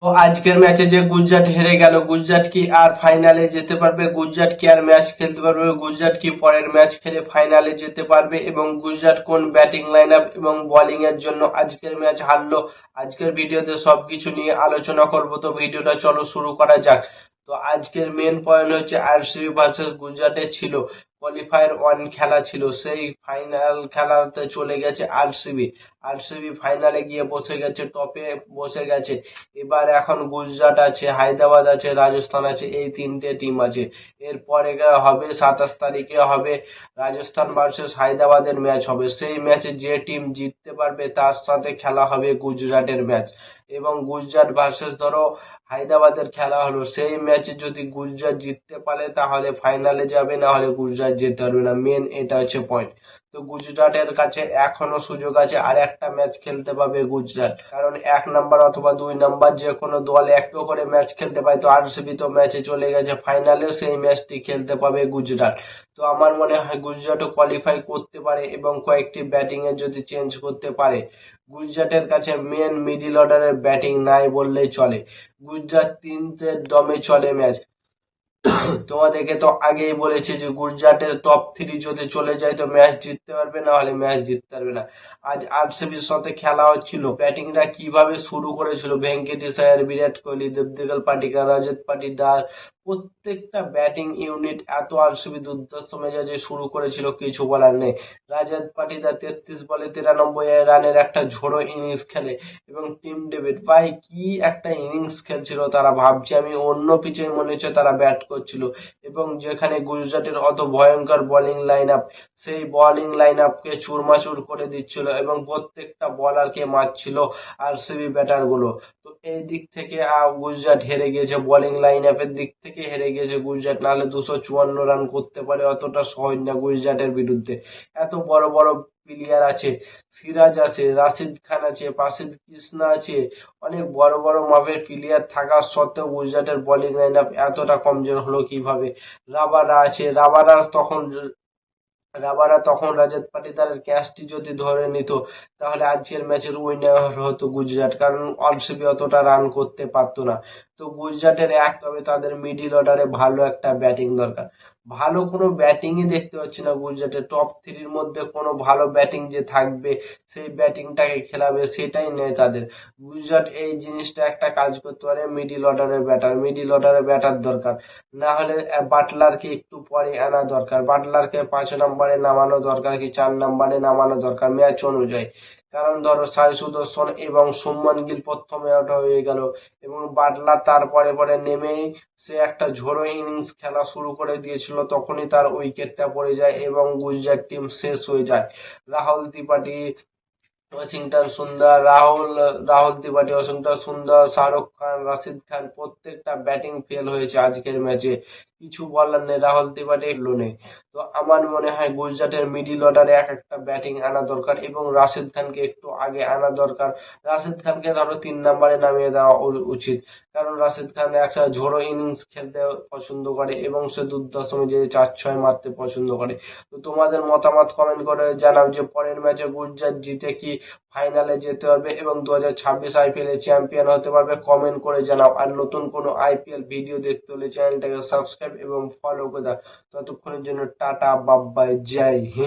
তো আজকের ম্যাচে যে গুজরাট হেরে গেল, গুজরাট কি আর ফাইনালে যেতে পারবে? গুজরাট কি আর ম্যাচ খেলতে পারবে? গুজরাট কি পরের ম্যাচ খেলে ফাইনালে যেতে পারবে? এবং গুজরাট কোন ব্যাটিং লাইন আপ এবং বোলিং এর জন্য আজকের ম্যাচ হারলো? আজকের ভিডিওতে সবকিছু নিয়ে আলোচনা করব। তো ভিডিওটা চলো শুরু করা যাক। তো আজকের মেন পয়েন্ট হচ্ছে আরসিবি ভার্সেস গুজরাটের ছিল কোয়ালিফায়ার ওয়ান খেলা ছিল, সেই ফাইনাল খেলাতে চলে গেছে আরসিবি। আরসিবি ফাইনালে গিয়ে বসে গেছে, টপে বসে গেছে। এবার এখন গুজরাট আছে, হায়দ্রাবাদ আছে, রাজস্থান আছে, এই তিনটে টিম আছে। এরপরে হবে 27 তারিখে হবে রাজস্থান ভার্সেস হায়দ্রাবাদের ম্যাচ হবে। সেই ম্যাচে যে টিম জিততে পারবে তার সাথে খেলা হবে গুজরাটের ম্যাচ। এবং গুজরাট ভার্সেস ধরো হায়দ্রাবাদের খেলা হলো, সেই ম্যাচে যদি গুজরাট জিততে পারে তাহলে ফাইনালে যাবে, না হলে গুজরাট যেতে পারবে না। মেন এটা হচ্ছে পয়েন্ট। তো গুজরাটের কাছে এখনো সুযোগ আছে, আর একটা ম্যাচ খেলতে পাবে গুজরাট, কারণ 1 নাম্বার অথবা 2 নাম্বার যে কোনো দল একটু করে ম্যাচ খেলতে পায়। তো আরসিবি তো ম্যাচে চলে গেছে ফাইনালেও, সেই ম্যাচটি খেলতে পাবে গুজরাট। তো আমার মনে হয় গুজরাটও কোয়ালিফাই করতে পারে, এবং কয়েকটি ব্যাটিং এ যদি চেঞ্জ করতে পারে। গুজরাটের কাছে মেন মিডিল অর্ডারের ব্যাটিং নাই বললেই চলে। গুজরাট তিনটে দমে চলে ম্যাচ। তোমাদেরকে তো আগেই বলেছি যে গুজরাটের টপ 3 যদি চলে যায় তো ম্যাচ জিততে পারবে, না হলে ম্যাচ জিততে পারবে না। আজ আরসিবির সাথে খেলা হচ্ছিল, ব্যাটিংটা কিভাবে শুরু করেছিল ভেঙ্কটেশ আয়ার, বিরাট কোহলি, দেবদুলাল পাডিক্কাল, রজত পাটিদার, প্রত্যেকটা ব্যাটিং ইউনিট এত আরসিবি দুর্ধর্ষ মেজাজে শুরু করেছিল, কিছু বলার নেই। রজত পাটিদার 33 বলে 93 রানের একটা ঝোড়ো ইনিংস খেলে, এবং টিম ডেভিড ভাই কি একটা ইনিংস খেলছিল তারা, ভাবছি আমি অন্য পিচে মনে হচ্ছে তারা ব্যাট করছিল। এবং যেখানে গুজরাটের অত ভয়ঙ্কর বোলিং লাইন আপ, সেই বোলিং লাইন আপকে চুরমাচুর করে দিচ্ছিল, এবং প্রত্যেকটা বলারকে মারছিল আরসিবি ব্যাটার গুলো। তো এই দিক থেকে গুজরাট হেরে গিয়েছে, বোলিং লাইন আপের দিক থেকে হেরে গিয়েছে গুজরাট, নাহলে 254 রান করতে পারে, অতটা সহজ না গুজরাটের বিরুদ্ধে। এত বড় বড় প্লেয়ার আছে, সিরাজ আছে, রাশিদ খান আছে, পাসিদ কৃষ্ণা আছে, অনেক বড় বড় মাপের প্লেয়ার থাকা সত্ত্বেও গুজরাটের বোলিং লাইন আপ এতটা কমজোর হলো কিভাবে? রাবাডা আছে, রাবাডা তখন রজত পাটিদারের ক্যাচটি যদি ধরে নিত তাহলে আজকের ম্যাচের উইনার হতো গুজরাট, কারণ আরসিবি অতটা রান করতে পারতো না। তো গুজরাটের তবে তাদের মিডিল অর্ডারে ভালো একটা ব্যাটিং দরকার। ভালো কোনো ব্যাটিংই দেখতে পাচ্ছি না গুজরাটের। টপ 3-র মধ্যে কোনো ভালো ব্যাটিং যে থাকবে, সেই ব্যাটিংটাকে খেলাবে, সেটাই নেই তাদের। গুজরাট এই জিনিসটা একটা কাজ করতে পারে, মিডিল অর্ডারের ব্যাটার দরকার। না হলে বাটলারকে একটু পরে আনা দরকার, বাটলারকে 5 নম্বরে নামানো দরকার, কি 4 নম্বরে নামানো দরকার ম্যাচ অনুযায়ী। কারণ ধরো সাই সুদর্শন এবং শুভমান গিল প্রথমে আউট হয়ে গেল, এবং বাটলার তারপরে পরে নেমেই সে একটা ঝোড়ো ইনিংস খেলা শুরু করে দিয়েছিল, তখনই তার উইকেটটা পড়ে যায় এবং গুজরাট টিম শেষ হয়ে যায়। রাহুল ত্রিপাঠী, ওয়াশিংটন সুন্দর, রাহুল ত্রিপাঠী, ওয়াশিংটন সুন্দর, শাহরুখ খান, রাশিদ খান, প্রত্যেকটা ব্যাটিং ফেল হয়েছে আজকের ম্যাচে। কিছু বলার নেই, রাহুল ত্রিপাঠী এলো নেই। তো আমার মনে হয় গুজরাটের মিডিল অর্ডারে এক একটা ব্যাটিং আনা দরকার, এবং রাশিদ খানকে একটু আগে আনা দরকার। রাশিদ খানকে ধরো 3 নম্বরে নামিয়ে দেওয়া উচিত, কারণ রাশিদ খান একটা ঝোড়ো ইনিংস খেলতে পছন্দ করে, এবং সে দুর্ধর্ষ মেজাজে 4-6 মারতে পছন্দ করে। তো তোমাদের মতামত কমেন্ট করে জানাও যে পরের ম্যাচে গুজরাট জিতে কি ফাইনালে যেতে পারবে এবং 2026 আইপিএল এর চ্যাম্পিয়ন হতে পারবে? কমেন্ট করে জানাও। আর নতুন কোনো আইপিএল ভিডিও দেখতে হলে চ্যানেলটাকে সাবস্ক্রাইব এবং ফলো করে দাও। ততক্ষণের জন্য টাটা, বাই বাই, জয় হিন্দ।